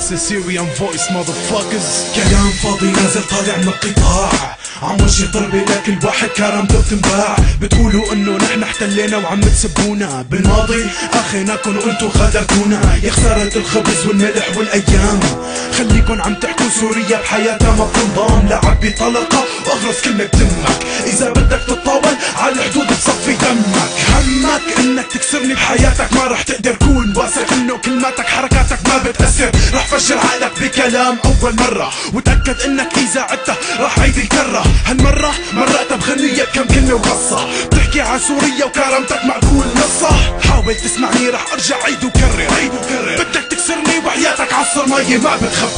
This is Syrian voice motherfuckers. كلام فاضي نازل طالع من القطاع، عم وجه ضربة لكل واحد كرامته بتنباع. بتقولوا انه نحن احتلينا وعم تسبونا، بالماضي اخيناكن وانتو غادرتونا. يا خسارة الخبز والملح والايام، خليكن عم تحكوا سوريا بحياتها ما بتنضام. لعبي طلقة واغرس كلمة بدمك، اذا بدك تتطاول على الحدود بصفي دمك. همك انك تكسرني بحياتك، ما رح تقدر كون واثق انه كلماتك حركاتك ما بتأثر. رح فجر عقلك بكلام اول مرة، وتأكد انك اذا عدتها رح عيد الكرة. هالمرة مرقتها بغنية بكم كلمة وغصة، بتحكي عن سوريا وكرامتك معقول نصة. حاول تسمعني رح ارجع عيد وكرر. بدك تكسرني وحياتك عصر مية ما بتخب.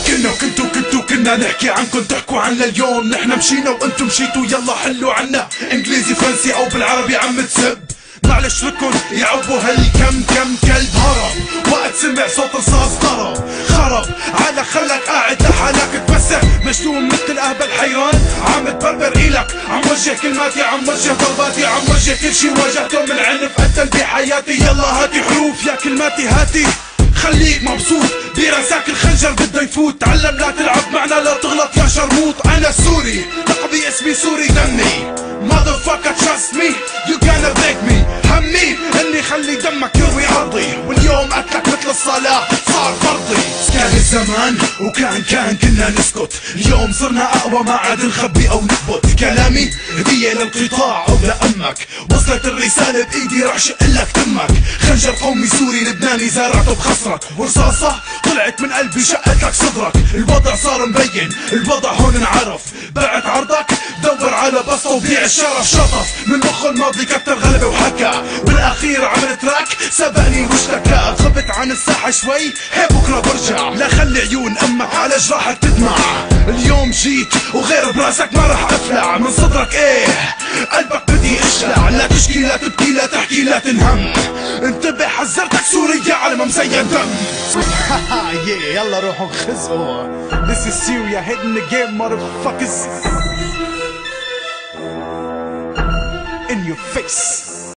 كنا نحكي عنكن تحكوا عنا اليوم. نحن مشينا وانتم مشيتوا، يلا حلوا عنا. انجليزي فرنسي او بالعربي عم تسب، معلش ركن يعبوا هالكم كم كلب هرب. وقت سمع صوت رصاص ضرب خرب على خلك قاعد لحالك تمسح مجنون مثل اهبل حيران. عم تبربر إلك، عم وجه كلماتي، عم وجه ضرباتي، عم وجه كل شي واجهته من عنف قتل بحياتي. يلا هاتي حروف يا كلماتي هاتي، خليك مبسوط براسك الخنجر بده يفوت. تعلم لا تلعب معنا لا تغلط يا شرموط. انا سوري لقبي اسمي سوري دمي، motherfucker trust me you gonna beg me. همي اني خلي دمك يروي ارضي، واليوم قتلك مثل الصلاة صار فرضي. كان الزمان وكان كنا نسكت، اليوم صرنا اقوى ما عاد نخبي او نثبت. كلامي هدية للقطاع او لامك، وصلت الرسالة بايدي رح شقلك تمك. خنجر قومي سوري لبناني زارعته بخصرك، ورصاصة طلعت من قلبي شقت لك صدرك. الوضع صار مبين، الوضع هون انعرف. بعت عرضك دور على بسطة وبيع الشرف. شطف من مخه الماضي كتر غلبة وحكى، بالاخير عمل تراك سبقني واشتكى. خبت عن الساحة شوي هي بكرة برجع، لا خلي عيون امك على جراحك تدمع. اليوم جيت وغير براسك ما رح افلع، من صدرك ايه قلبك بدي اشلع. لا تشكي لا تبكي لا تحكي لا تنهم، انتبه حذرتك سوريا على ما مزين دم. Yeah, يلا روحوا خزقوا. This is Syria hitting the game motherfuckers. In your face.